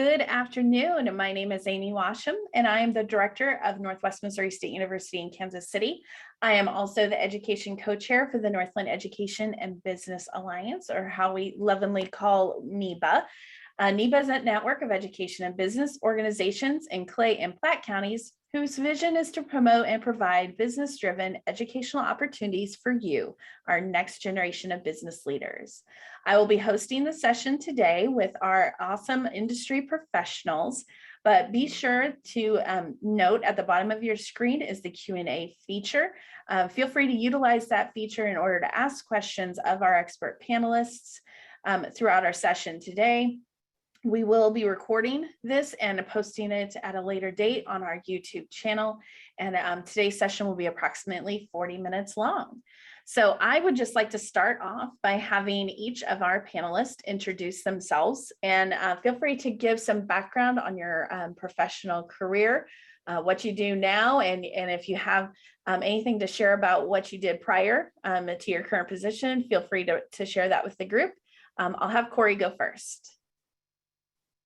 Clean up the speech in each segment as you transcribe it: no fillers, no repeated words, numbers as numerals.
Good afternoon. My name is Amy Washam, and I am the director of Northwest Missouri State University in Kansas City. I am also the education co-chair for the Northland Education and Business Alliance, or how we lovingly call NEBA. NEBA is a network of education and business organizations in Clay and Platte Counties whose vision is to promote and provide business-driven educational opportunities for you, our next generation of business leaders. I will be hosting the session today with our awesome industry professionals, but be sure to note at the bottom of your screen is the Q&A feature. Feel free to utilize that feature in order to ask questions of our expert panelists throughout our session today. We will be recording this and posting it at a later date on our YouTube channel. And today's session will be approximately 40 minutes long. So I would just like to start off by having each of our panelists introduce themselves, and feel free to give some background on your professional career, what you do now, and if you have anything to share about what you did prior to your current position, feel free to share that with the group. I'll have Cori go first.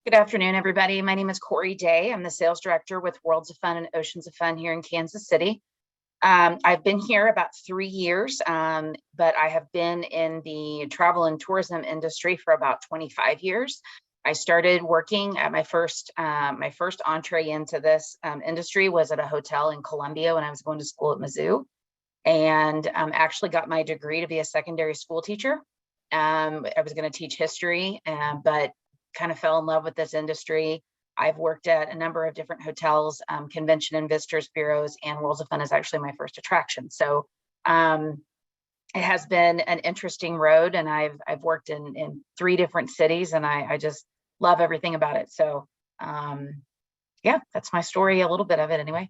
Good afternoon, everybody. My name is Cori Day. I'm the sales director with Worlds of Fun and Oceans of Fun here in Kansas City. I've been here about 3 years, but I have been in the travel and tourism industry for about 25 years. I started working at my first entree into this industry was at a hotel in Columbia when I was going to school at Mizzou, and actually got my degree to be a secondary school teacher. I was going to teach history, but kind of fell in love with this industry. I've worked at a number of different hotels, convention and visitors bureaus, and Worlds of Fun is actually my first attraction. So it has been an interesting road, and I've worked in 3 different cities, and I just love everything about it. So yeah, that's my story, a little bit of it anyway.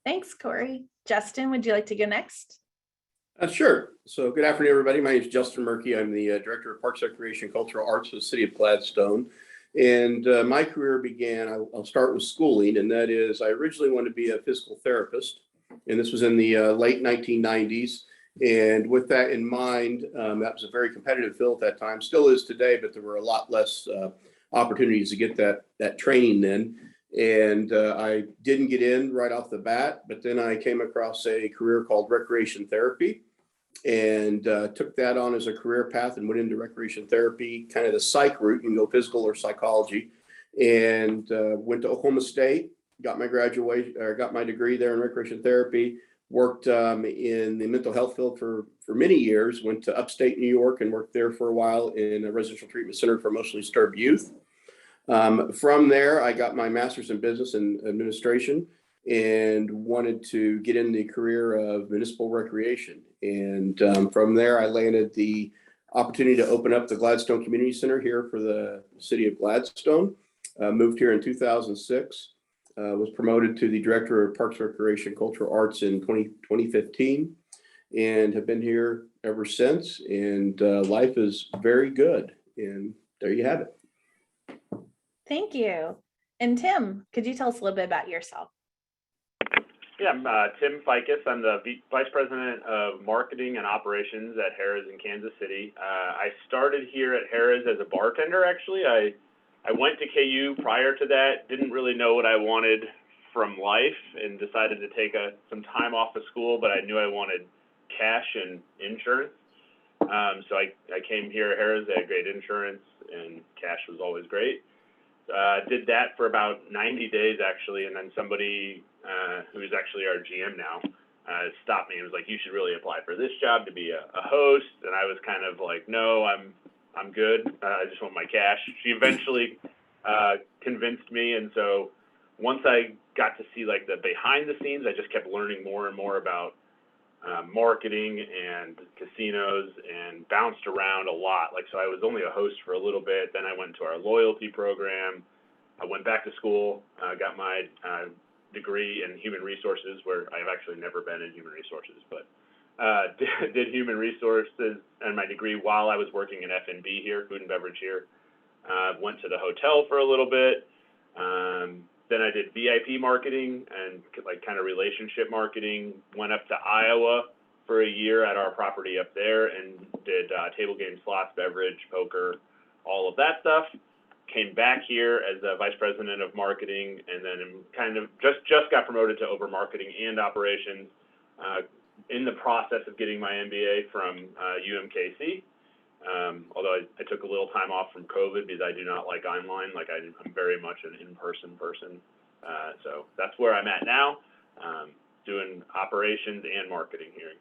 Thanks, Cori. Justin, would you like to go next? Sure. So good afternoon, everybody. My name is Justin Merkey. I'm the Director of Parks, Recreation, and Cultural Arts for the City of Gladstone. And my career began, I'll start with schooling, and that is I originally wanted to be a physical therapist, and this was in the late 1990s. And with that in mind, that was a very competitive field at that time, still is today, but there were a lot less opportunities to get that training then. And I didn't get in right off the bat, but then I came across a career called recreation therapy, and took that on as a career path and went into recreation therapy, kind of the psych route. You can go physical or psychology, and went to Oklahoma State, got my degree there in recreation therapy, worked in the mental health field for many years, went to upstate New York and worked there for a while in a residential treatment center for emotionally disturbed youth. From there, I got my master's in business and administration and wanted to get in the career of municipal recreation. And from there, I landed the opportunity to open up the Gladstone Community Center here for the city of Gladstone. Moved here in 2006, was promoted to the Director of Parks, Recreation, Cultural Arts in 2015, and have been here ever since. And life is very good. And there you have it. Thank you. And Tim, could you tell us a little bit about yourself? Yeah, I'm Tim Fajkus. I'm the Vice President of Marketing and Operations at Harrah's in Kansas City. I started here at Harrah's as a bartender, actually. I went to KU prior to that, didn't really know what I wanted from life, and decided to take some time off of school, but I knew I wanted cash and insurance. So I came here at Harrah's. They had great insurance, and cash was always great. Did that for about 90 days, actually, and then somebody who's actually our GM now stopped me and was like, "You should really apply for this job to be a host." And I was kind of like, "No, I'm good. I just want my cash." She eventually convinced me, and so once I got to see like the behind the scenes, I just kept learning more and more about marketing and casinos, and bounced around a lot. Like, so I was only a host for a little bit, then I went to our loyalty program. I went back to school, got my degree in human resources, where I've actually never been in human resources, but did human resources and my degree while I was working in F&B here, food and beverage here. Went to the hotel for a little bit. Then I did VIP marketing and like kind of relationship marketing. Went up to Iowa for a year at our property up there and did table games, slots, beverage, poker, all of that stuff. came back here as a vice president of marketing, and then kind of just got promoted to over marketing and operations, in the process of getting my MBA from UMKC. Although I took a little time off from COVID because I do not like online. Like I'm very much an in-person person. So that's where I'm at now, doing operations and marketing here.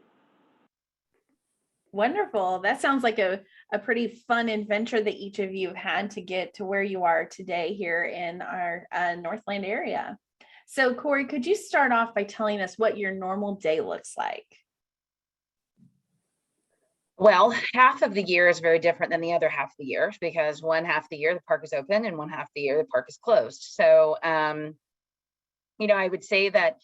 Wonderful. That sounds like a pretty fun adventure that each of you have had to get to where you are today here in our Northland area. So Cori, could you start off by telling us what your normal day looks like? Well, half of the year is very different than the other half of the year, because one half of the year the park is open and one half of the year the park is closed. So, you know, I would say that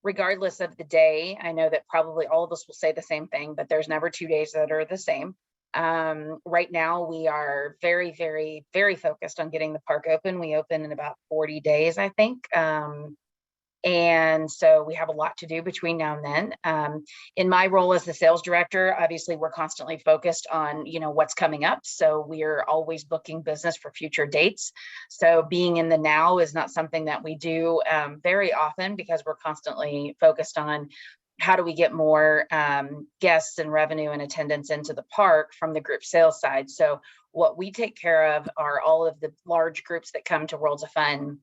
regardless of the day, I know that probably all of us will say the same thing, but there's never 2 days that are the same. Right now, we are very, very, very focused on getting the park open. We open in about 40 days, I think. And so we have a lot to do between now and then. In my role as the sales director, obviously we're constantly focused on, you know, what's coming up. So we're always booking business for future dates. So being in the now is not something that we do very often, because we're constantly focused on how do we get more guests and revenue and attendance into the park from the group sales side. So what we take care of are all of the large groups that come to Worlds of Fun,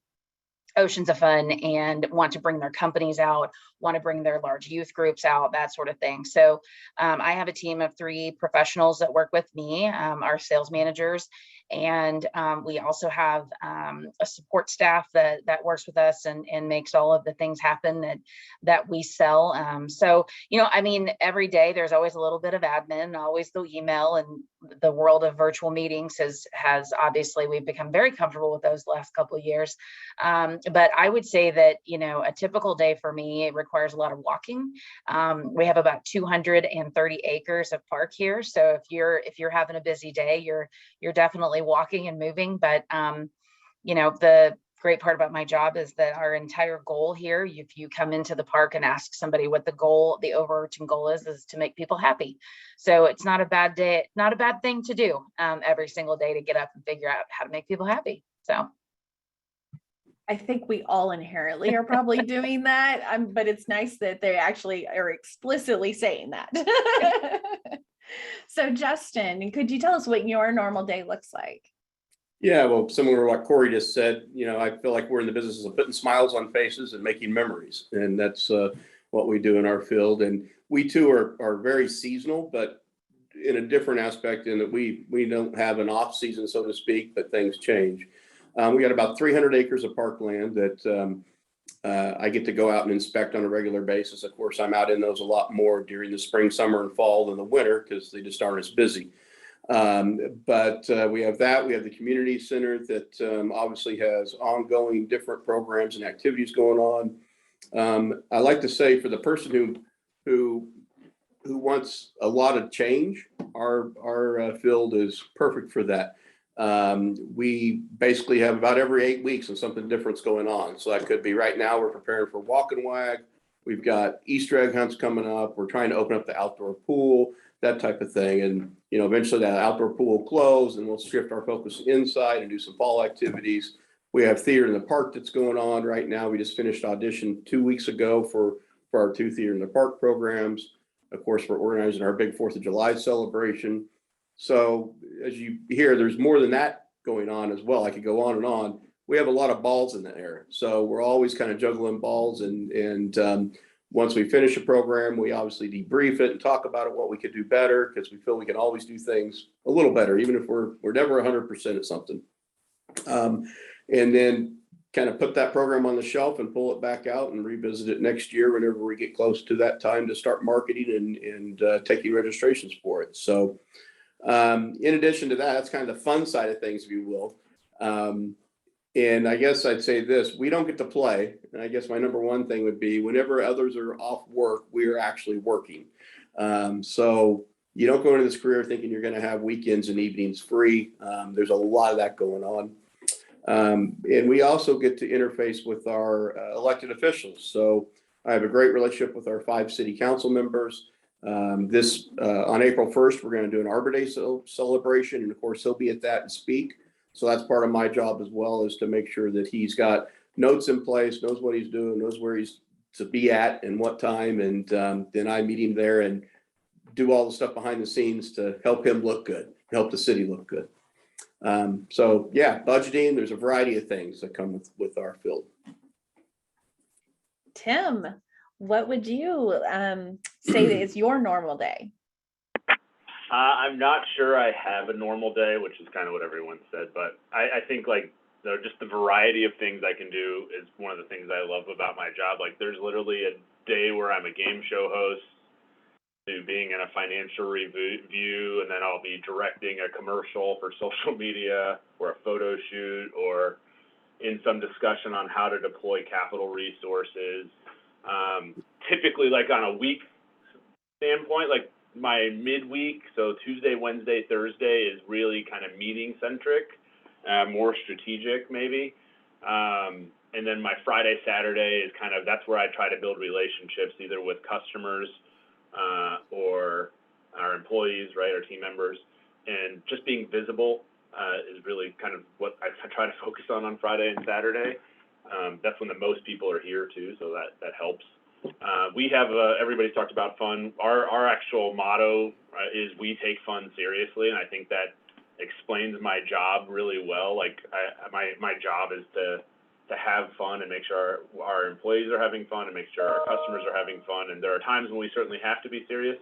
Oceans of Fun, and want to bring their companies out, want to bring their large youth groups out, that sort of thing. So I have a team of 3 professionals that work with me, our sales managers, and we also have a support staff that works with us and makes all of the things happen that we sell. So, you know, I mean, every day there's always a little bit of admin, always the email, and the world of virtual meetings has obviously, we've become very comfortable with those the last couple of years. But I would say that, you know, a typical day for me, it requires a lot of walking. We have about 230 acres of park here. So if you're having a busy day, you're definitely walking and moving. But, you know, the great part about my job is that our entire goal here, if you come into the park and ask somebody what the overarching goal is to make people happy. So it's not a bad day, not a bad thing to do every single day, to get up and figure out how to make people happy. So I think we all inherently are probably doing that, but it's nice that they actually are explicitly saying that. So Justin, could you tell us what your normal day looks like? Yeah, well, similar to what Cori just said, you know, I feel like we're in the business of putting smiles on faces and making memories. And that's what we do in our field. And we too are very seasonal, but in a different aspect in that we don't have an off season, so to speak, but things change. We got about 300 acres of parkland that I get to go out and inspect on a regular basis. Of course, I'm out in those a lot more during the spring, summer, and fall than the winter, because they just aren't as busy. But we have that. We have the community center that obviously has ongoing different programs and activities going on. I like to say, for the person who wants a lot of change, our field is perfect for that. We basically have about every 8 weeks and something different's going on. So that could be, right now we're preparing for Walk and Wag. We've got Easter egg hunts coming up. We're trying to open up the outdoor pool, that type of thing. And, you know, eventually that outdoor pool will close and we'll shift our focus inside and do some fall activities. We have theater in the park that's going on right now. We just finished audition 2 weeks ago for our 2 theater in the park programs. Of course, we're organizing our big 4th of July celebration. So as you hear, there's more than that going on as well. I could go on and on. We have a lot of balls in the air. So we're always kind of juggling balls. And once we finish a program, we obviously debrief it and talk about it, what we could do better, because we feel we can always do things a little better, even if we're never 100% at something. And then kind of put that program on the shelf and pull it back out and revisit it next year whenever we get close to that time to start marketing and taking registrations for it. So in addition to that, that's kind of the fun side of things, if you will. And I guess I'd say this: we don't get to play. And I guess my number one thing would be, whenever others are off work, we are actually working. So you don't go into this career thinking you're going to have weekends and evenings free. There's a lot of that going on. And we also get to interface with our elected officials. So I have a great relationship with our 5 city council members. On April 1st, we're going to do an Arbor Day celebration. And of course, he'll be at that and speak. So that's part of my job as well, is to make sure that he's got notes in place, knows what he's doing, knows where he's to be at and what time. And then I meet him there and do all the stuff behind the scenes to help him look good, help the city look good. So yeah, budgeting, there's a variety of things that come with our field. Tim, what would you say that is your normal day? I'm not sure I have a normal day, which is kind of what everyone said, but I think like just the variety of things I can do is one of the things I love about my job. Like there's literally a day where I'm a game show host, to being in a financial review, and then I'll be directing a commercial for social media or a photo shoot, or in some discussion on how to deploy capital resources. Typically, like on a week standpoint, like my midweek, so Tuesday, Wednesday, Thursday is really kind of meeting centric, more strategic maybe. And then my Friday, Saturday is kind of, that's where I try to build relationships either with customers or our employees, right, our team members, and just being visible is really kind of what I try to focus on Friday and Saturday. That's when the most people are here too, so that helps. We have, everybody's talked about fun. Our actual motto is we take fun seriously, and I think that explains my job really well. Like my job is to have fun and make sure our employees are having fun and make sure our customers are having fun. And there are times when we certainly have to be serious,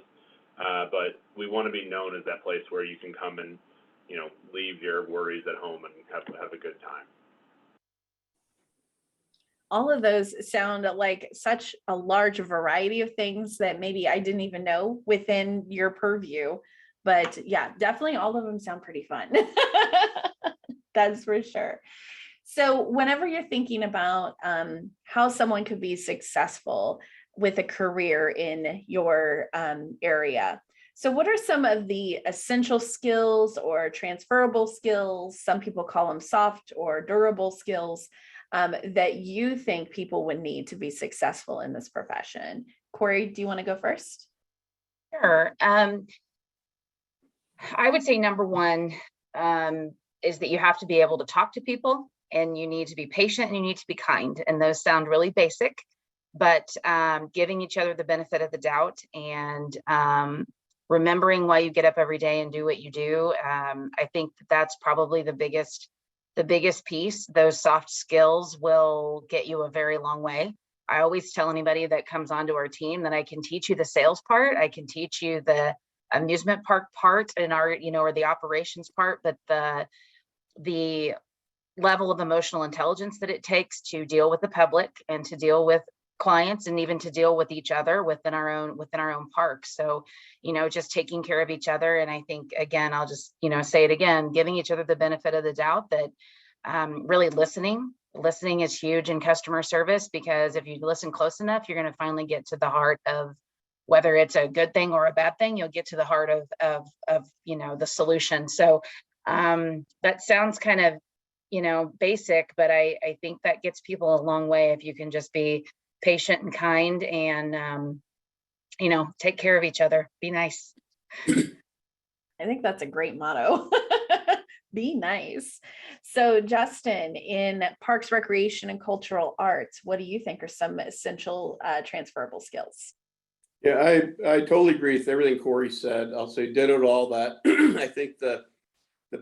but we want to be known as that place where you can come and, you know, leave your worries at home and have a good time. All of those sound like such a large variety of things that maybe I didn't even know within your purview. But yeah, definitely all of them sound pretty fun. That's for sure. So whenever you're thinking about how someone could be successful with a career in your area, so what are some of the essential skills or transferable skills, some people call them soft or durable skills, that you think people would need to be successful in this profession? Cori, do you want to go first? Sure. I would say number one is that you have to be able to talk to people, and you need to be patient, and you need to be kind. And those sound really basic, but giving each other the benefit of the doubt, and remembering why you get up every day and do what you do. I think that's probably the biggest piece. Those soft skills will get you a very long way. I always tell anybody that comes onto our team that I can teach you the sales part, I can teach you the amusement park part, and our, you know, or the operations part, but the level of emotional intelligence that it takes to deal with the public and to deal with clients and even to deal with each other within our own park. So, you know, just taking care of each other. And I think, again, I'll just, you know, say it again, giving each other the benefit of the doubt, that really listening is huge in customer service, because if you listen close enough, you're going to finally get to the heart of whether it's a good thing or a bad thing. You'll get to the heart of you know, the solution. So that sounds kind of, you know, basic, but I think that gets people a long way if you can just be patient and kind and, you know, take care of each other. Be nice. I think that's a great motto. Be nice. So Justin, in Parks, Recreation, and Cultural Arts, what do you think are some essential transferable skills? Yeah, I totally agree with everything Cori said. I'll say ditto to all that. I think the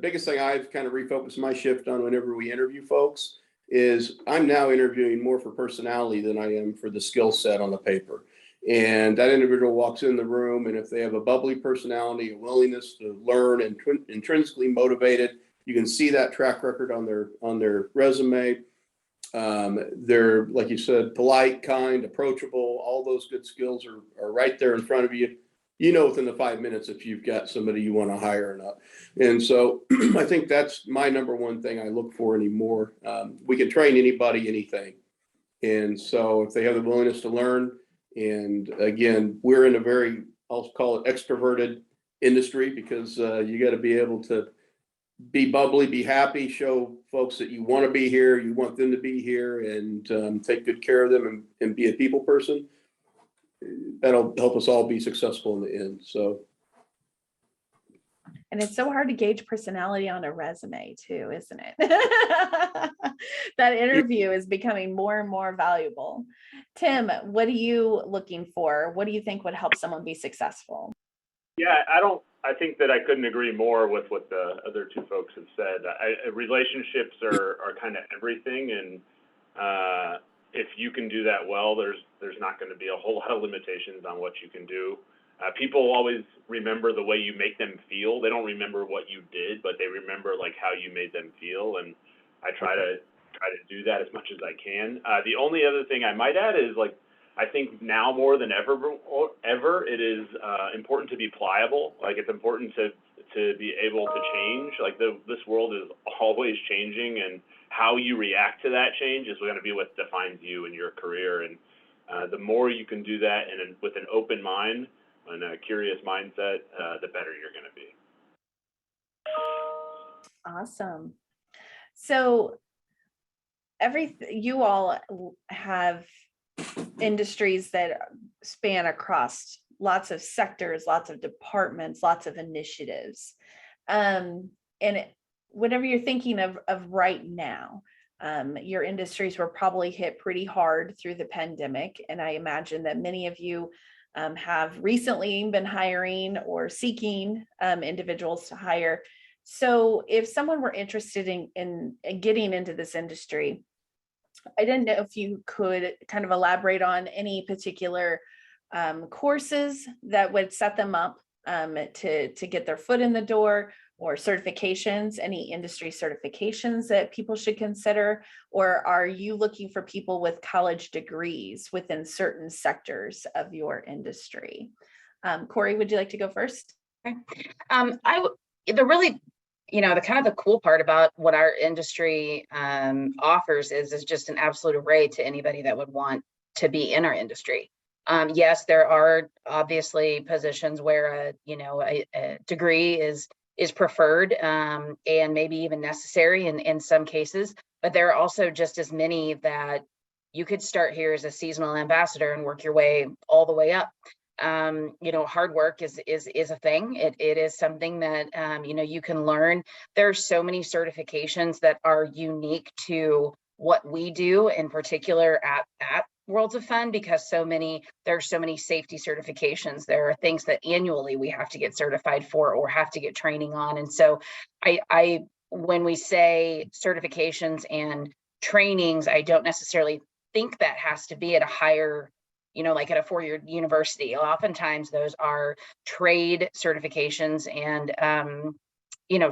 biggest thing I've kind of refocused my shift on whenever we interview folks is I'm now interviewing more for personality than I am for the skill set on the paper. And that individual walks in the room, and if they have a bubbly personality, a willingness to learn, and intrinsically motivated, you can see that track record on their resume. They're, like you said, polite, kind, approachable. All those good skills are right there in front of you. You know, within the 5 minutes if you've got somebody you want to hire or not. And so I think that's my number one thing I look for anymore. We can train anybody, anything. And so if they have the willingness to learn, and again, we're in a very, I'll call it extroverted industry, because you got to be able to be bubbly, be happy, show folks that you want to be here, you want them to be here, and take good care of them, and be a people person. That'll help us all be successful in the end. So And it's so hard to gauge personality on a resume too, isn't it? That interview is becoming more and more valuable. Tim, what are you looking for? What do you think would help someone be successful? Yeah, I think that I couldn't agree more with what the other two folks have said. Relationships are kind of everything, and if you can do that well, there's not going to be a whole lot of limitations on what you can do. People always remember the way you make them feel. They don't remember what you did, but they remember like how you made them feel, and I try to do that as much as I can. The only other thing I might add is, like, I think now more than ever, it is important to be pliable. Like, it's important to be able to change. Like, this world is always changing, and how you react to that change is going to be what defines you and your career. And the more you can do that with an open mind and a curious mindset, the better you're going to be. Awesome. So you all have industries that span across lots of sectors, lots of departments, lots of initiatives. And whatever you're thinking of right now, your industries were probably hit pretty hard through the pandemic. And I imagine that many of you have recently been hiring or seeking individuals to hire. So if someone were interested in getting into this industry, I didn't know if you could kind of elaborate on any particular courses that would set them up to get their foot in the door, or certifications, any industry certifications that people should consider, or are you looking for people with college degrees within certain sectors of your industry? Cori, would you like to go first? Okay. The kind of the cool part about what our industry offers is just an absolute array to anybody that would want to be in our industry. Yes, there are obviously positions where a degree is preferred and maybe even necessary in some cases, but there are also just as many that you could start here as a seasonal ambassador and work your way all the way up. Hard work is a thing. It is something that you can learn. There's so many certifications that are unique to what we do, in particular at Worlds of Fun, because there's so many safety certifications. There are things that annually we have to get certified for or have to get training on. And so when we say certifications and trainings, I don't necessarily think that has to be at a higher, like at a four-year university. Oftentimes those are trade certifications and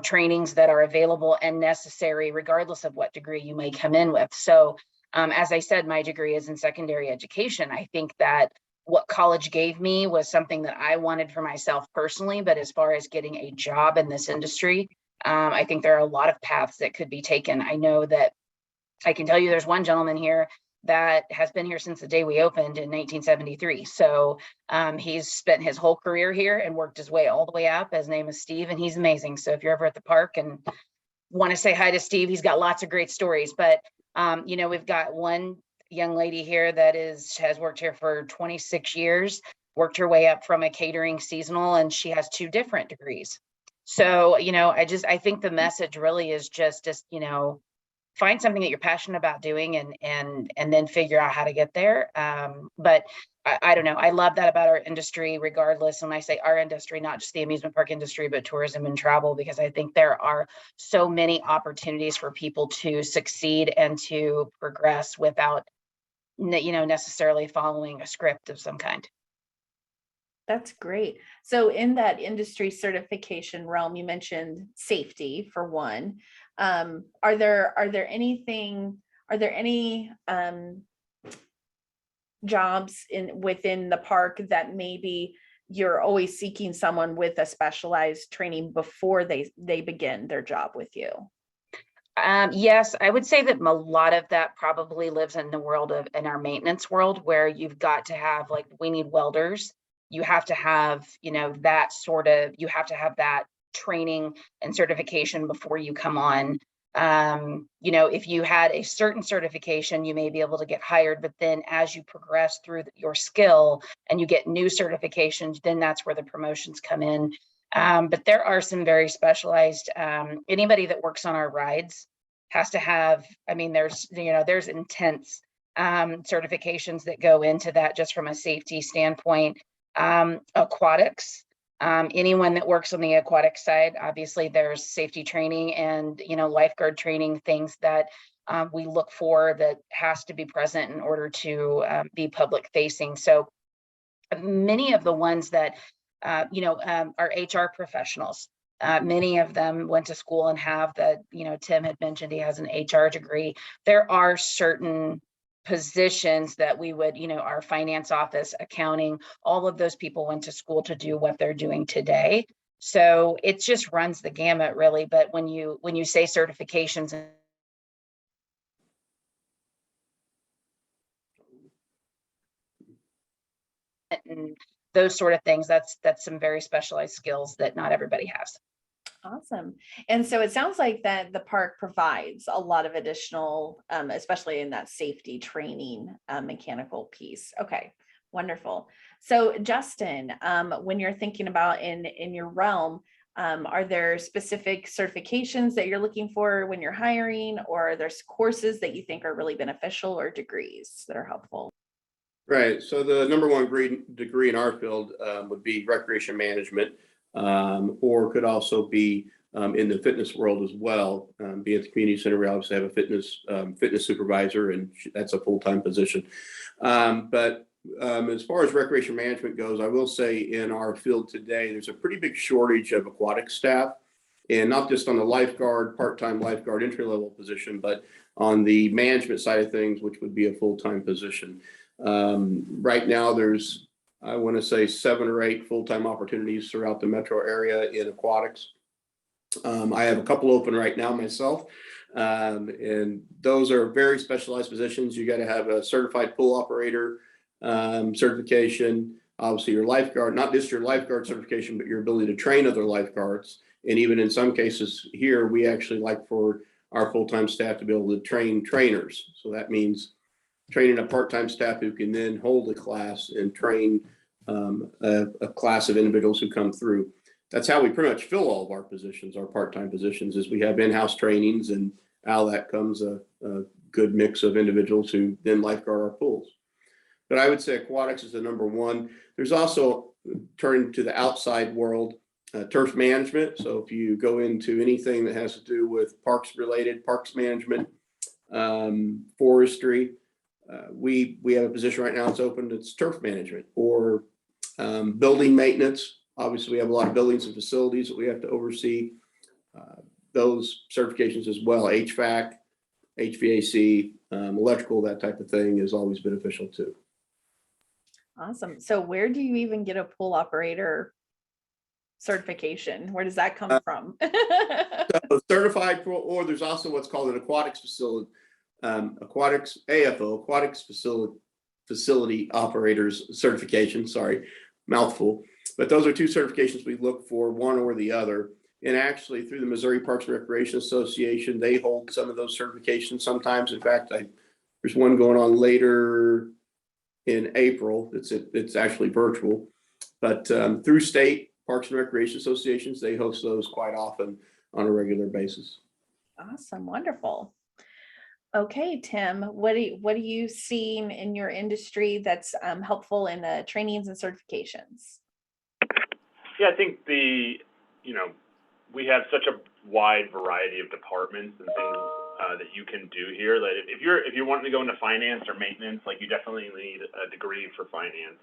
trainings that are available and necessary regardless of what degree you may come in with. So as I said, my degree is in secondary education. I think that what college gave me was something that I wanted for myself personally, but as far as getting a job in this industry, I think there are a lot of paths that could be taken. I know that I can tell you there's one gentleman here that has been here since the day we opened in 1973. So he's spent his whole career here and worked his way all the way up. His name is Steve, and he's amazing. So if you're ever at the park and want to say hi to Steve, he's got lots of great stories. But we've got one young lady here that has worked here for 26 years, worked her way up from a catering seasonal, and she has 2 different degrees. So, I think the message really is just find something that you're passionate about doing and then figure out how to get there. But I don't know. I love that about our industry, regardless. When I say our industry, not just the amusement park industry, but tourism and travel, because I think there are so many opportunities for people to succeed and to progress without, necessarily following a script of some kind. That's great. So in that industry certification realm, you mentioned safety for one. Are there any jobs within the park that maybe you're always seeking someone with a specialized training before they begin their job with you? Yes, I would say that a lot of that probably lives in the world in our maintenance world, where you've got to have, like, we need welders. You have to have, you have to have that training and certification before you come on. If you had a certain certification, you may be able to get hired, but then as you progress through your skill and you get new certifications, then that's where the promotions come in. But there are some very specialized, anybody that works on our rides has to have, I mean, there's intense certifications that go into that just from a safety standpoint. Aquatics, anyone that works on the aquatic side, obviously there's safety training and, lifeguard training, things that we look for that has to be present in order to be public facing. So many of the ones that, are HR professionals. Many of them went to school and have that, Tim had mentioned he has an HR degree. There are certain positions that we would, our finance office, accounting, all of those people went to school to do what they're doing today. So it just runs the gamut really. But when you say certifications and those sort of things, that's some very specialized skills that not everybody has. Awesome. And so it sounds like that the park provides a lot of additional, especially in that safety training, mechanical piece. Okay, wonderful. So Justin, when you're thinking about in your realm, are there specific certifications that you're looking for when you're hiring, or are there courses that you think are really beneficial or degrees that are helpful? Right. So the number one degree in our field would be recreation management, or could also be in the fitness world as well. Be at the community center, we obviously have a fitness supervisor, and that's a full-time position. But as far as recreation management goes, I will say in our field today, there's a pretty big shortage of aquatic staff, and not just on the lifeguard, part-time lifeguard entry-level position, but on the management side of things, which would be a full-time position. Right now, there's, I want to say, 7 or 8 full-time opportunities throughout the metro area in aquatics. I have a couple open right now myself, and those are very specialized positions. You got to have a certified pool operator certification, obviously your lifeguard, not just your lifeguard certification, but your ability to train other lifeguards. And even in some cases here, we actually like for our full-time staff to be able to train trainers. So that means training a part-time staff who can then hold a class and train a class of individuals who come through. That's how we pretty much fill all of our positions, our part-time positions, is we have in-house trainings, and out of that comes a good mix of individuals who then lifeguard our pools. But I would say aquatics is the number one. There's also, turning to the outside world, turf management. So if you go into anything that has to do with parks management, forestry, we have a position right now that's open that's turf management, or building maintenance. Obviously, we have a lot of buildings and facilities that we have to oversee. Those certifications as well, HVAC, HVAC, electrical, that type of thing is always beneficial too. Awesome. So where do you even get a pool operator certification? Where does that come from? So certified pool, or there's also what's called an aquatics facility, aquatics AFO, aquatics facility operators certification. Sorry, mouthful. But those are 2 certifications we look for, one or the other. And actually, through the Missouri Parks and Recreation Association, they hold some of those certifications sometimes. In fact, there's one going on later in April. It's actually virtual, but through state Parks and Recreation Associations, they host those quite often on a regular basis. Awesome. Wonderful. Okay, Tim, what do you see in your industry that's helpful in the trainings and certifications? Yeah, I think we have such a wide variety of departments and things that you can do here. That if you're wanting to go into finance or maintenance, like, you definitely need a degree for finance.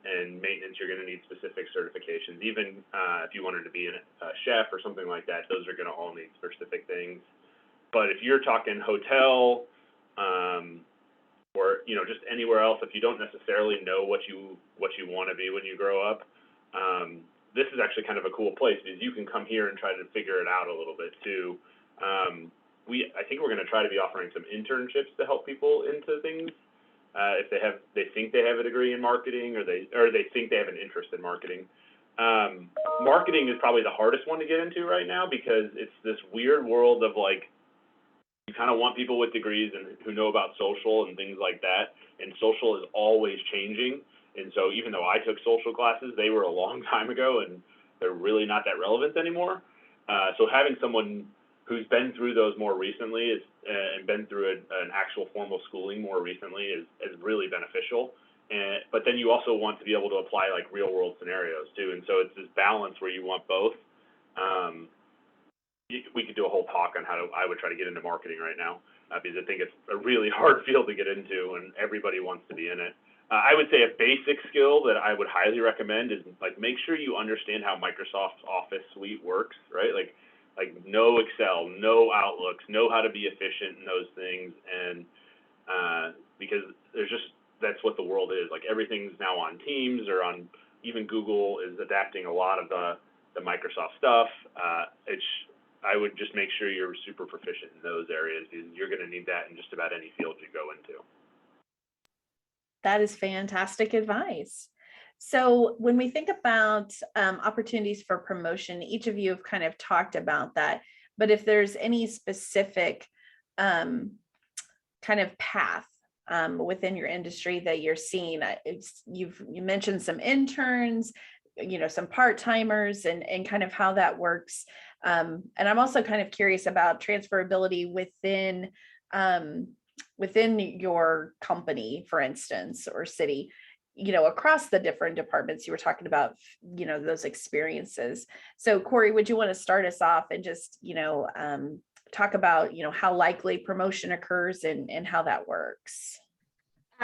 And maintenance, you're going to need specific certifications. Even if you wanted to be a chef or something like that, those are going to all need specific things. But if you're talking hotel, or just anywhere else, if you don't necessarily know what you want to be when you grow up, this is actually kind of a cool place, because you can come here and try to figure it out a little bit too. I think we're going to try to be offering some internships to help people into things. If they think they have a degree in marketing, or they think they have an interest in marketing. Marketing is probably the hardest one to get into right now, because it's this weird world of, like, you kind of want people with degrees and who know about social and things like that. And social is always changing. And so even though I took social classes, they were a long time ago, and they're really not that relevant anymore. So having someone who's been through those more recently and been through an actual formal schooling more recently is really beneficial. But then you also want to be able to apply like real world scenarios too. And so it's this balance where you want both. We could do a whole talk on how I would try to get into marketing right now, because I think it's a really hard field to get into and everybody wants to be in it. I would say a basic skill that I would highly recommend is like make sure you understand how Microsoft Office Suite works, right? Like know Excel, know Outlooks, know how to be efficient in those things, and because that's what the world is. Like everything's now on Teams or on, even Google is adapting a lot of the Microsoft stuff. I would just make sure you're super proficient in those areas, because you're going to need that in just about any field you go into. That is fantastic advice. So when we think about opportunities for promotion, each of you have kind of talked about that, but if there's any specific kind of path within your industry that you're seeing, you mentioned some interns, some part-timers and kind of how that works. And I'm also kind of curious about transferability within your company, for instance, or city, across the different departments. You were talking about, those experiences. So Cori, would you want to start us off and just, talk about, how likely promotion occurs and how that works?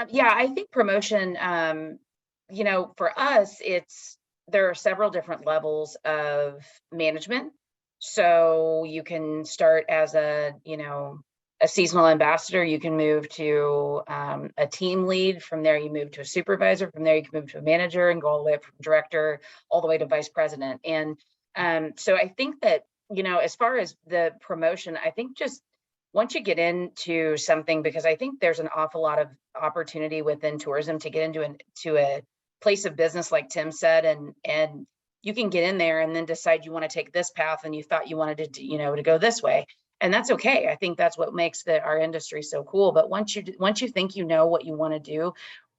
Yeah, I think promotion, for us, there are several different levels of management. So you can start as a seasonal ambassador, you can move to a team lead. From there, you move to a supervisor. From there, you can move to a manager and go all the way up from director, all the way to vice president. And so I think that, as far as the promotion, I think just once you get into something, because I think there's an awful lot of opportunity within tourism to get into a place of business, like Tim said, and you can get in there and then decide you want to take this path and you thought you wanted to go this way. And that's okay. I think that's what makes our industry so cool. But once you think you know what you want to do,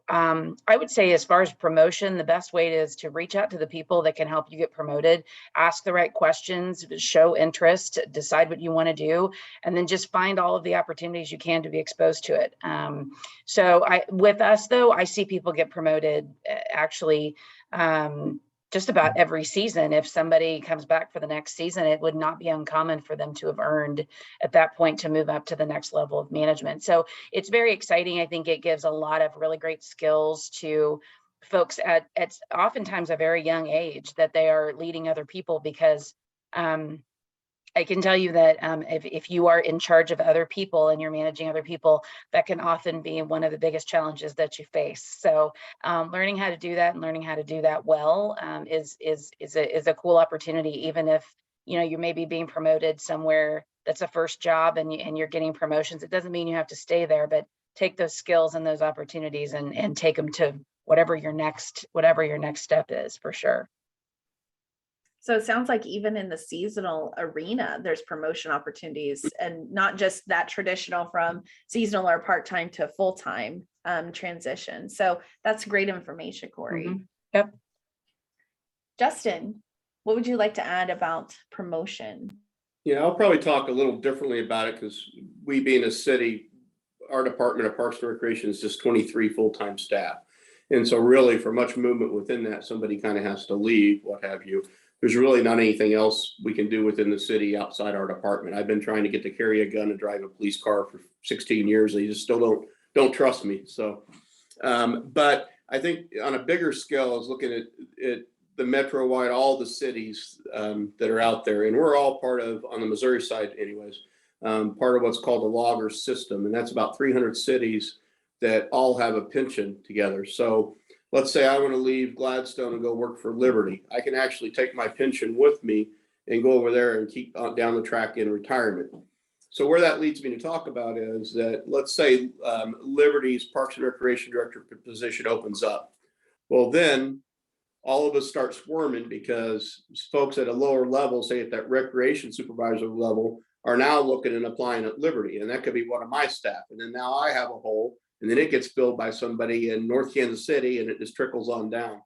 I would say as far as promotion, the best way is to reach out to the people that can help you get promoted, ask the right questions, show interest, decide what you want to do, and then just find all of the opportunities you can to be exposed to it. With us though, I see people get promoted actually just about every season. If somebody comes back for the next season, it would not be uncommon for them to have earned at that point to move up to the next level of management. So it's very exciting. I think it gives a lot of really great skills to folks at oftentimes a very young age, that they are leading other people, because I can tell you that if you are in charge of other people and you're managing other people, that can often be one of the biggest challenges that you face. So learning how to do that and learning how to do that well is a cool opportunity, even if you may be being promoted somewhere that's a first job and you're getting promotions. It doesn't mean you have to stay there, but take those skills and those opportunities and take them to whatever your next step is, for sure. So it sounds like even in the seasonal arena, there's promotion opportunities, and not just that traditional from seasonal or part-time to full-time transition. So that's great information, Cori. Mm-hmm. Yep. Justin, what would you like to add about promotion? Yeah, I'll probably talk a little differently about it, because we being a city, our Department of Parks and Recreation is just 23 full-time staff. And so really for much movement within that, somebody kind of has to leave, what have you. There's really not anything else we can do within the city outside our department. I've been trying to get to carry a gun and drive a police car for 16 years. They just still don't trust me. So, but I think on a bigger scale, I was looking at the metro-wide, all the cities that are out there, and we're all part of, on the Missouri side anyways, part of what's called the logger system. And that's about 300 cities that all have a pension together. So let's say I want to leave Gladstone and go work for Liberty. I can actually take my pension with me and go over there and keep down the track in retirement. So where that leads me to talk about is that, let's say Liberty's Parks and Recreation Director position opens up. Well, then all of us start squirming, because folks at a lower level, say at that recreation supervisor level, are now looking and applying at Liberty. And that could be one of my staff. And then now I have a hole, and then it gets filled by somebody in North Kansas City, and it just trickles on down.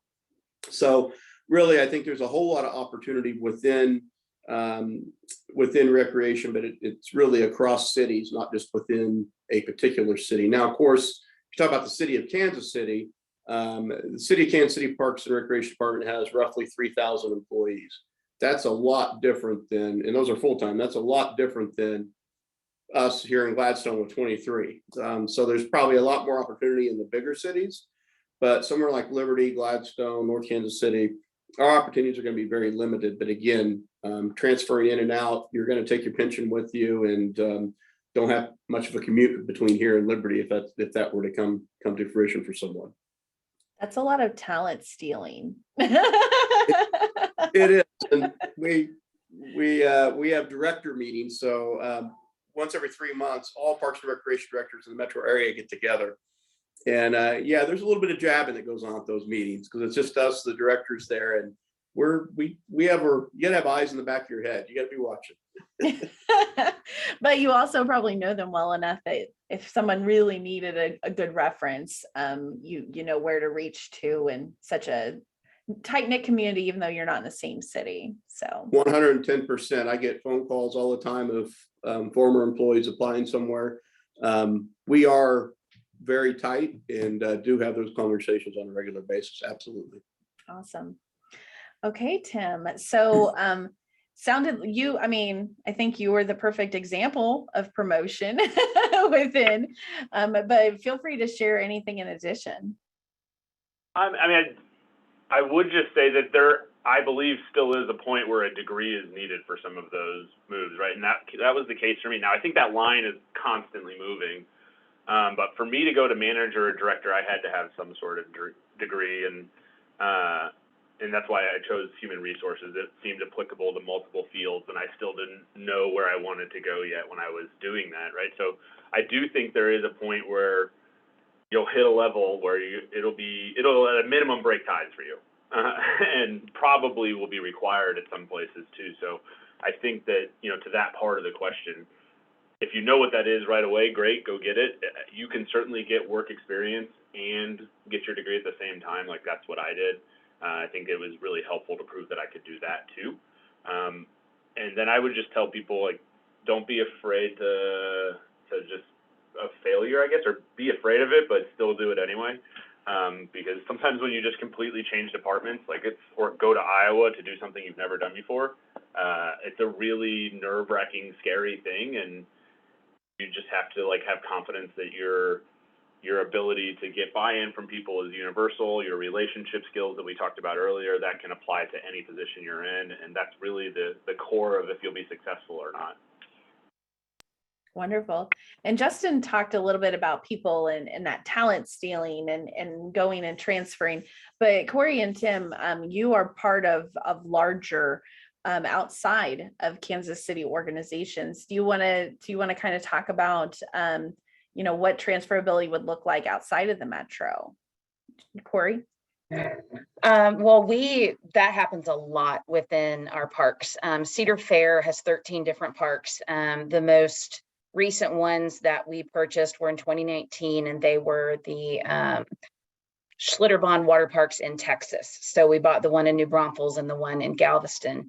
So really, I think there's a whole lot of opportunity within recreation, but it's really across cities, not just within a particular city. Now, of course, if you talk about the city of Kansas City, the city of Kansas City Parks and Recreation Department has roughly 3,000 employees. That's a lot different than, and those are full-time, that's a lot different than us here in Gladstone with 23. So there's probably a lot more opportunity in the bigger cities, but somewhere like Liberty, Gladstone, North Kansas City, our opportunities are going to be very limited. But again, transferring in and out, you're going to take your pension with you, and don't have much of a commute between here and Liberty if that were to come to fruition for someone. That's a lot of talent stealing. It is, and we have director meetings. So once every 3 months, all Parks and Recreation directors in the metro area get together. And yeah, there's a little bit of jabbing that goes on at those meetings because it's just us, the directors there, and you gotta have eyes in the back of your head. You gotta be watching. But you also probably know them well enough that if someone really needed a good reference, you know where to reach to, in such a tight-knit community, even though you're not in the same city. So 110%. I get phone calls all the time of former employees applying somewhere. We are very tight and do have those conversations on a regular basis. Absolutely. awesome. Okay, Tim. So I think you were the perfect example of promotion within, but feel free to share anything in addition. I would just say that I believe still is a point where a degree is needed for some of those moves, right? And that was the case for me. Now, I think that line is constantly moving. But for me to go to manager or director, I had to have some sort of degree, and that's why I chose human resources. It seemed applicable to multiple fields, and I still didn't know where I wanted to go yet when I was doing that, right? So I do think there is a point where you'll hit a level where it'll at a minimum break ties for you, and probably will be required at some places too. So I think that, to that part of the question, if you know what that is right away, great, go get it. You can certainly get work experience and get your degree at the same time. Like, that's what I did. I think it was really helpful to prove that I could do that too. And then I would just tell people, like, don't be afraid to just a failure, I guess, or be afraid of it, but still do it anyway. Because sometimes when you just completely change departments, or go to Iowa to do something you've never done before, it's a really nerve-wracking, scary thing, and you just have to have confidence that your ability to get buy-in from people is universal. Your relationship skills that we talked about earlier, that can apply to any position you're in, and that's really the core of if you'll be successful or not. Wonderful. And Justin talked a little bit about people and that talent stealing and going and transferring, but Cori and Tim, you are part of larger outside of Kansas City organizations. Do you want to kind of talk about what transferability would look like outside of the metro? Cori? Well, that happens a lot within our parks. Cedar Fair has 13 different parks. The most recent ones that we purchased were in 2019, and they were the Schlitterbahn water parks in Texas. So we bought the one in New Braunfels and the one in Galveston.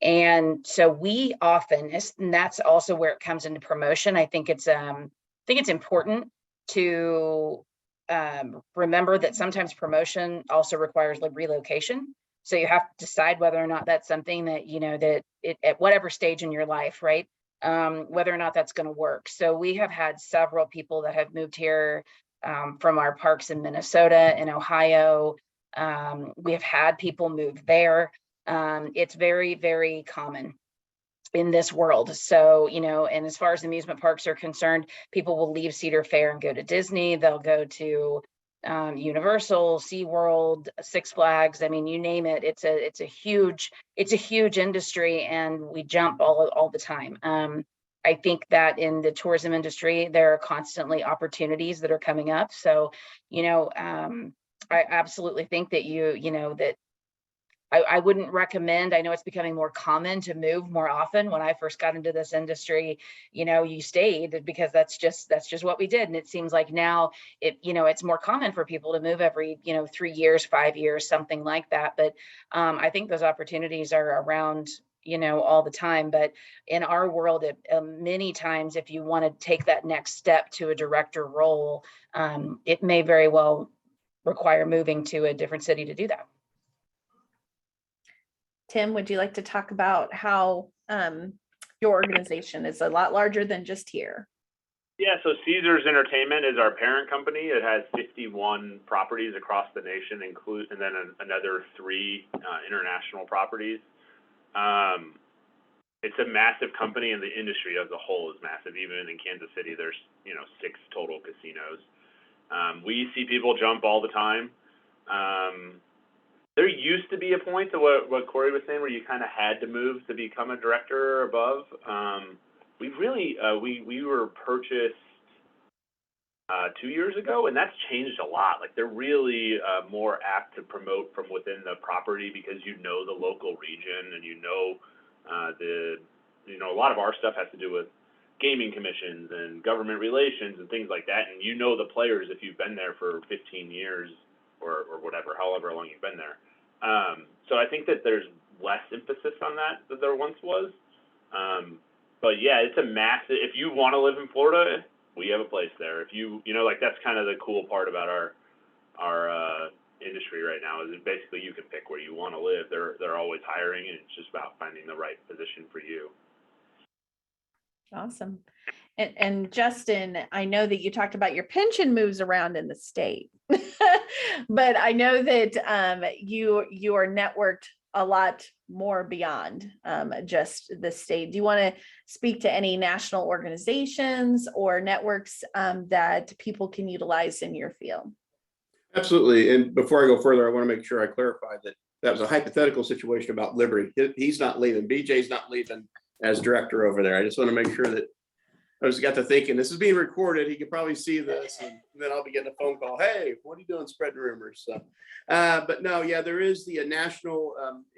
And so we often, and that's also where it comes into promotion. I think it's important to remember that sometimes promotion also requires relocation. So you have to decide whether or not that's something that, at whatever stage in your life, right? Whether or not that's going to work. So we have had several people that have moved here from our parks in Minnesota and Ohio. We have had people move there. It's very, very common in this world. So, and as far as amusement parks are concerned, people will leave Cedar Fair and go to Disney. They'll go to Universal, SeaWorld, Six Flags. I mean, you name it. It's a huge industry, and we jump all the time. I think that in the tourism industry, there are constantly opportunities that are coming up. So, I absolutely think that that I wouldn't recommend, I know it's becoming more common to move more often. When I first got into this industry, you stayed because that's just what we did. And it seems like now it's more common for people to move every, 3 years, 5 years, something like that. But I think those opportunities are around, all the time. But in our world, many times, if you want to take that next step to a director role, it may very well require moving to a different city to do that. Tim, would you like to talk about how your organization is a lot larger than just here? Yeah, so Caesars Entertainment is our parent company. It has 51 properties across the nation, and then another 3 international properties. It's a massive company, and the industry as a whole is massive. Even in Kansas City, there's 6 total casinos. We see people jump all the time. There used to be a point to what Cori was saying, where you kind of had to move to become a director or above. We were purchased 2 years ago, and that's changed a lot. Like, they're really more apt to promote from within the property because the local region, and a lot of our stuff has to do with gaming commissions and government relations and things like that, and the players if you've been there for 15 years or whatever, however long you've been there. So I think that there's less emphasis on that than there once was. But yeah, it's a massive, if you want to live in Florida, we have a place there. If that's kind of the cool part about our industry right now, is basically you can pick where you want to live. They're always hiring, and it's just about finding the right position for you. Awesome. And Justin, I know that you talked about your pension moves around in the state, but I know that you are networked a lot more beyond just the state. Do you want to speak to any national organizations or networks that people can utilize in your field? Absolutely. And before I go further, I want to make sure I clarify that was a hypothetical situation about Liberty. He's not leaving. BJ's not leaving as director over there. I just want to make sure that I just got to thinking, this is being recorded. He could probably see this, and then I'll be getting a phone call. Hey, what are you doing spreading rumors? So, but no, yeah, there is the national,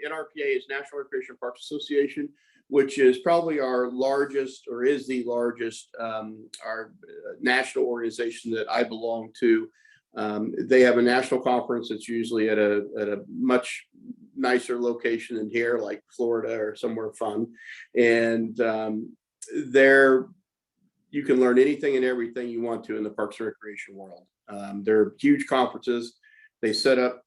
NRPA is National Recreation Parks Association, which is probably our largest, or is the largest, our national organization that I belong to. They have a national conference that's usually at a much nicer location than here, like Florida or somewhere fun. And there you can learn anything and everything you want to in the Parks and Recreation world. They're huge conferences. They set up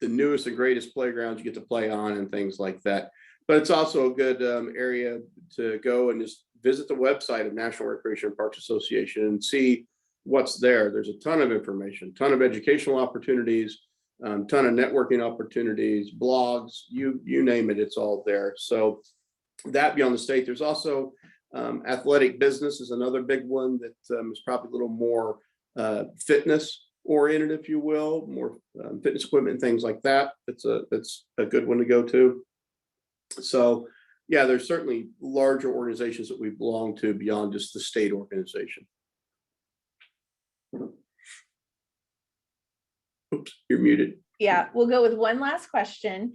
the newest and greatest playgrounds you get to play on and things like that. But it's also a good area to go and just visit the website of National Recreation and Parks Association and see what's there. There's a ton of information, ton of educational opportunities, ton of networking opportunities, blogs, you name it, it's all there. So that beyond the state, there's also athletic business is another big one that is probably a little more fitness oriented, if you will, more fitness equipment and things like that. That's a good one to go to. So yeah, there's certainly larger organizations that we belong to beyond just the state organization. Oops, you're muted. Yeah, we'll go with one last question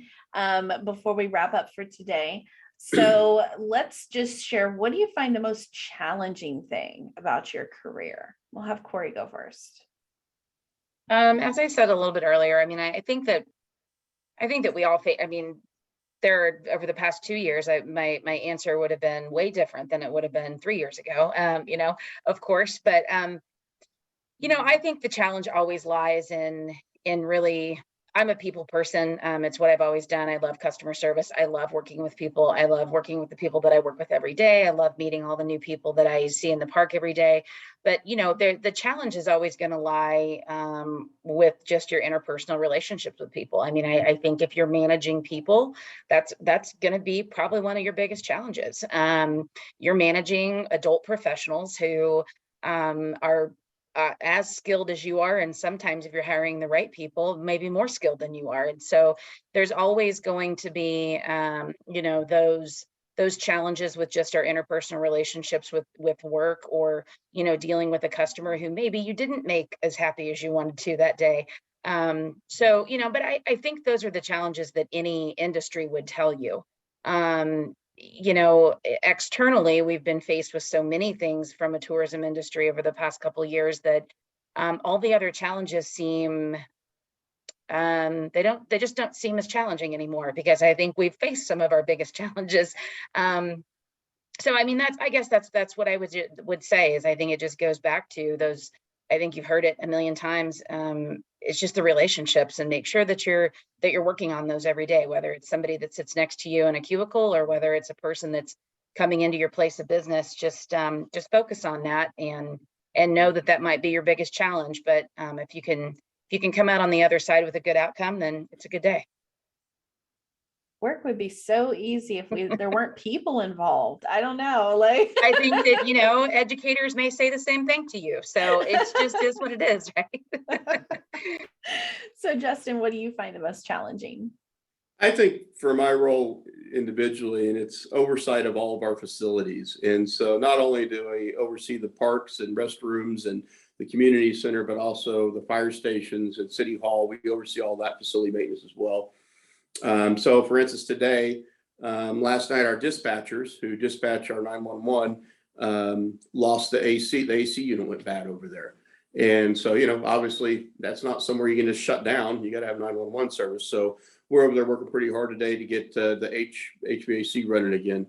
before we wrap up for today. So let's just share, what do you find the most challenging thing about your career? We'll have Cori go first. As I said a little bit earlier, I mean, I think that we all face, I mean, over the past 2 years, my answer would have been way different than it would have been 3 years ago, of course, but I think the challenge always lies in really, I'm a people person. It's what I've always done. I love customer service. I love working with people. I love working with the people that I work with every day. I love meeting all the new people that I see in the park every day. But, the challenge is always going to lie with just your interpersonal relationships with people. I mean, I think if you're managing people, that's going to be probably one of your biggest challenges. You're managing adult professionals who are as skilled as you are, and sometimes if you're hiring the right people, maybe more skilled than you are. And so there's always going to be those challenges with just our interpersonal relationships with work, or dealing with a customer who maybe you didn't make as happy as you wanted to that day. So, but I think those are the challenges that any industry would tell you. Externally, we've been faced with so many things from a tourism industry over the past couple of years that all the other challenges seem, they just don't seem as challenging anymore, because I think we've faced some of our biggest challenges. So, I mean, I guess that's what I would say, is I think it just goes back to those. I think you've heard it a million times. It's just the relationships, and make sure that you're working on those every day, whether it's somebody that sits next to you in a cubicle or whether it's a person that's coming into your place of business. Just focus on that, and know that might be your biggest challenge. But if you can come out on the other side with a good outcome, then it's a good day. Work would be so easy if there weren't people involved. I don't know, like. I think that, educators may say the same thing to you. So it's just is what it is, right? So Justin, what do you find the most challenging? I think for my role individually, and it's oversight of all of our facilities. And so not only do I oversee the parks and restrooms and the community center, but also the fire stations at City Hall. We oversee all that facility maintenance as well. So for instance, today, last night, our dispatchers who dispatch our 911 lost the AC. The AC unit went bad over there. And so, obviously that's not somewhere you can just shut down. You got to have 911 service. So we're over there working pretty hard today to get the HVAC running again.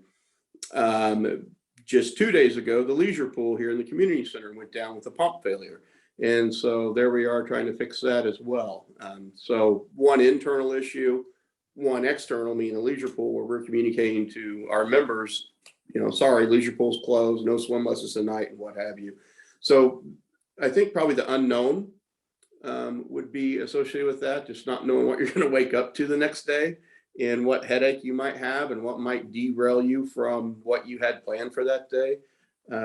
Just 2 days ago, the leisure pool here in the community center went down with a pump failure. And so there we are trying to fix that as well. So one internal issue, one external, meaning the leisure pool, where we're communicating to our members, sorry, leisure pool's closed, no swim lessons tonight, and what have you. So I think probably the unknown would be associated with that, just not knowing what you're going to wake up to the next day and what headache you might have and what might derail you from what you had planned for that day.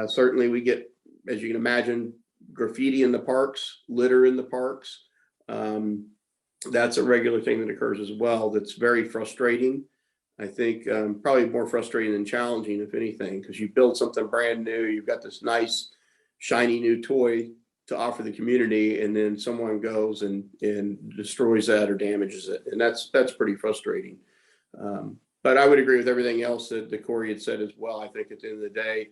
Certainly we get, as you can imagine, graffiti in the parks, litter in the parks. That's a regular thing that occurs as well. That's very frustrating. I think probably more frustrating than challenging, if anything, because you build something brand new. You've got this nice, shiny new toy to offer the community, and then someone goes and destroys that or damages it, and that's pretty frustrating. But I would agree with everything else that Cori had said as well. I think at the end of the day,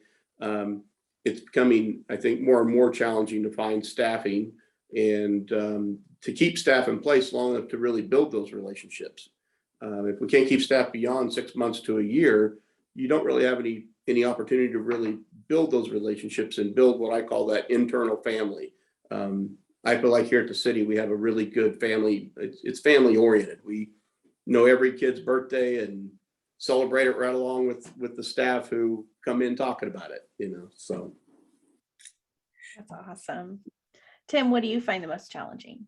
it's becoming, I think, more and more challenging to find staffing and to keep staff in place long enough to really build those relationships. If we can't keep staff beyond 6 months to a year, you don't really have any opportunity to really build those relationships and build what I call that internal family. I feel like here at the city, we have a really good family. It's family oriented. We know every kid's birthday and celebrate it right along with the staff who come in talking about it, so. That's awesome. Tim, what do you find the most challenging?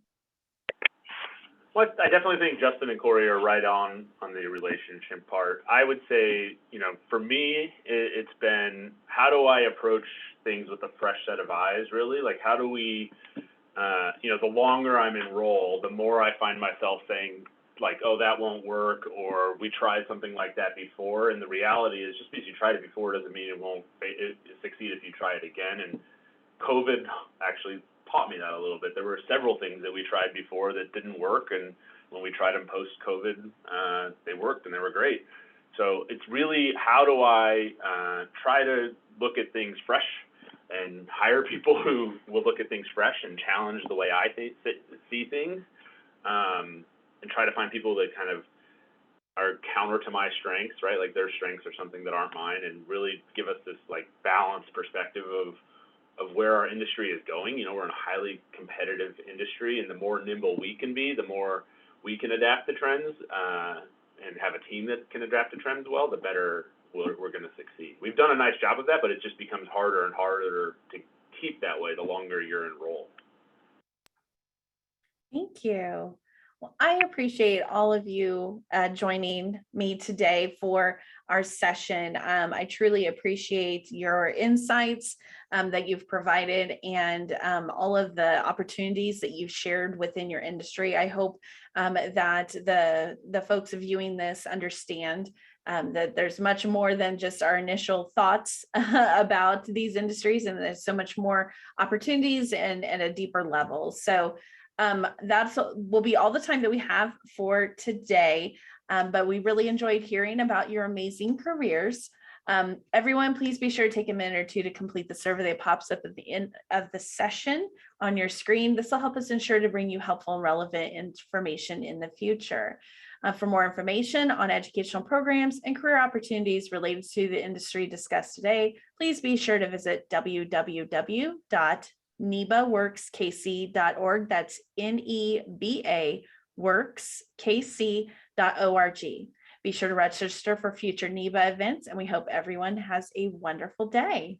Well, I definitely think Justin and Cori are right on the relationship part. I would say, for me, it's been, how do I approach things with a fresh set of eyes, really? Like, how do we, the longer I'm in role, the more I find myself saying, like, oh, that won't work, or we tried something like that before. And the reality is, just because you tried it before doesn't mean it won't succeed if you try it again. And COVID actually taught me that a little bit. There were several things that we tried before that didn't work, and when we tried them post-COVID, they worked and they were great. So it's really, how do I try to look at things fresh and hire people who will look at things fresh and challenge the way I see things, and try to find people that kind of are counter to my strengths, right? Like their strengths are something that aren't mine, and really give us this like balanced perspective of where our industry is going. We're in a highly competitive industry, and the more nimble we can be, the more we can adapt to trends and have a team that can adapt to trends well, the better we're going to succeed. We've done a nice job of that, but it just becomes harder and harder to keep that way the longer you're in role. Thank you. Well, I appreciate all of you joining me today for our session. I truly appreciate your insights that you've provided, and all of the opportunities that you've shared within your industry. I hope that the folks viewing this understand that there's much more than just our initial thoughts about these industries, and there's so much more opportunities and a deeper level. So That's will be all the time that we have for today. But we really enjoyed hearing about your amazing careers. Everyone, please be sure to take a minute or two to complete the survey that pops up at the end of the session on your screen. This will help us ensure to bring you helpful and relevant information in the future. For more information on educational programs and career opportunities related to the industry discussed today, please be sure to visit www.nebaworkskc.org. That's NEBA workskc.org. Be sure to register for future NEBA events, and we hope everyone has a wonderful day.